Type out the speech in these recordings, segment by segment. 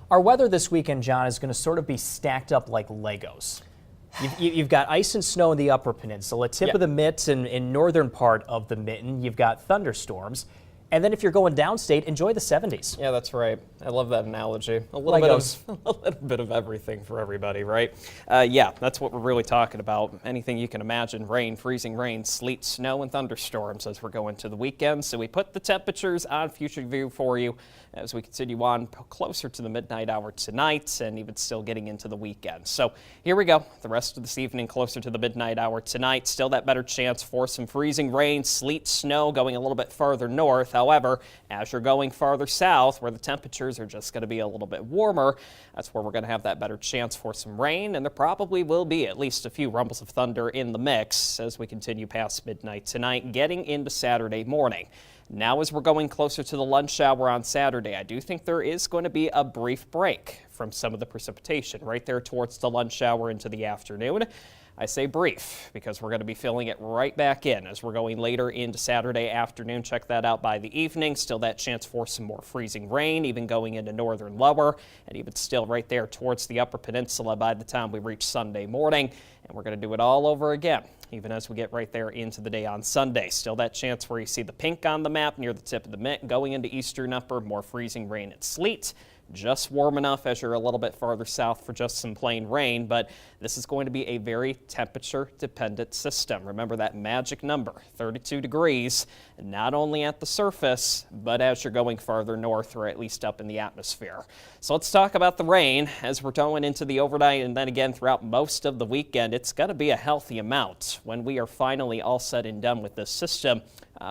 Our weather this weekend, John, is going to sort of be stacked up like Legos. You've got ice and snow in the upper peninsula, tip of the mitt and northern part of the mitten. You've got thunderstorms. And then if you're going downstate, enjoy the 70s. Yeah, that's right. I love that analogy. A little bit of everything for everybody, right? Yeah, that's what we're really talking about. Anything you can imagine: rain, freezing rain, sleet, snow, and thunderstorms as we're going to the weekend. So we put the temperatures on Future View for you as we continue on closer to the midnight hour tonight and even still getting into the weekend. So here we go. The rest of this evening closer to the midnight hour tonight. Still that better chance for some freezing rain, sleet, snow going a little bit further north. However, as you're going farther south where the temperatures are just going to be a little bit warmer, that's where we're going to have that better chance for some rain, and there probably will be at least a few rumbles of thunder in the mix as we continue past midnight tonight, getting into Saturday morning. Now as we're going closer to the lunch hour on Saturday, I do think there is going to be a brief break from some of the precipitation right there towards the lunch hour into the afternoon. I say brief because we're going to be filling it right back in as we're going later into Saturday afternoon. Check that out by the evening. Still that chance for some more freezing rain, even going into northern lower, and even still right there towards the upper peninsula by the time we reach Sunday morning. And we're going to do it all over again, even as we get right there into the day on Sunday. Still that chance where you see the pink on the map near the tip of the mitt, going into eastern upper, more freezing rain and sleet. Just warm enough as you're a little bit farther south for just some plain rain, but this is going to be a very temperature-dependent system. Remember that magic number, 32 degrees, not only at the surface, but as you're going farther north or at least up in the atmosphere. So let's talk about the rain as we're going into the overnight and then again throughout most of the weekend. It's going to be a healthy amount when we are finally all said and done with this system.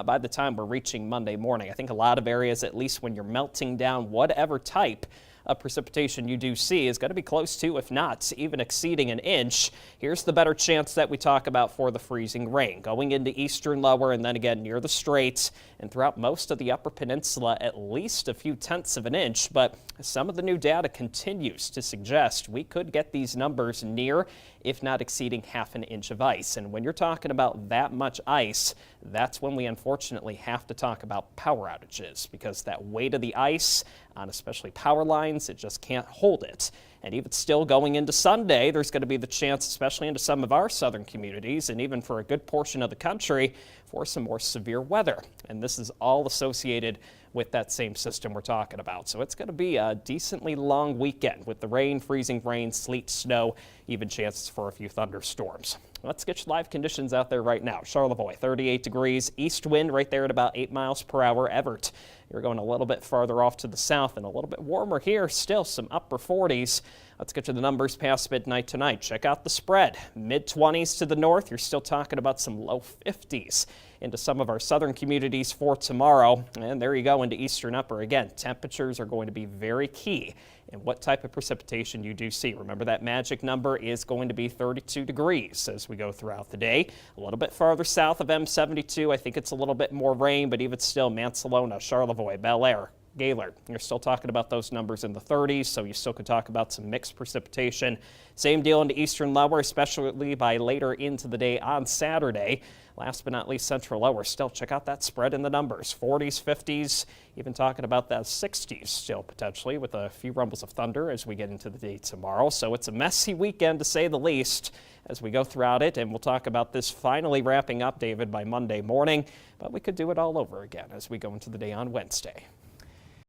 By the time we're reaching Monday morning, I think a lot of areas, at least when you're melting down whatever type of precipitation you do see, is going to be close to, if not even exceeding an inch. Here's the better chance that we talk about for the freezing rain, going into eastern lower and then again near the Straits and throughout most of the upper peninsula, at least a few tenths of an inch. But some of the new data continues to suggest we could get these numbers near, if not exceeding, half an inch of ice. And when you're talking about that much ice, that's when we unfortunately have to talk about power outages, because that weight of the ice on especially power lines, it just can't hold it. And even still going into Sunday, there's going to be the chance, especially into some of our southern communities and even for a good portion of the country, for some more severe weather. And this is all associated with that same system we're talking about. So it's going to be a decently long weekend with the rain, freezing rain, sleet, snow, even chances for a few thunderstorms. Let's get you live conditions out there right now. Charlevoix, 38 degrees, east wind right there at about 8 miles per hour. Everett, you're going a little bit farther off to the south and a little bit warmer here, still some upper 40s. Let's get to the numbers past midnight tonight. Check out the spread. Mid-20s to the north. You're still talking about some low 50s into some of our southern communities for tomorrow. And there you go into eastern upper. Again, temperatures are going to be very key in what type of precipitation you do see. Remember that magic number is going to be 32 degrees as we go throughout the day. A little bit farther south of M72, I think it's a little bit more rain, but even still, Mansalona, Charlevoix, Bel Air, Gaylord, you're still talking about those numbers in the 30s, so you still could talk about some mixed precipitation. Same deal into eastern lower, especially by later into the day on Saturday. Last but not least, central lower. Still, check out that spread in the numbers. 40s, 50s, even talking about that 60s still potentially with a few rumbles of thunder as we get into the day tomorrow. So it's a messy weekend to say the least as we go throughout it, and we'll talk about this finally wrapping up, David, by Monday morning. But we could do it all over again as we go into the day on Wednesday.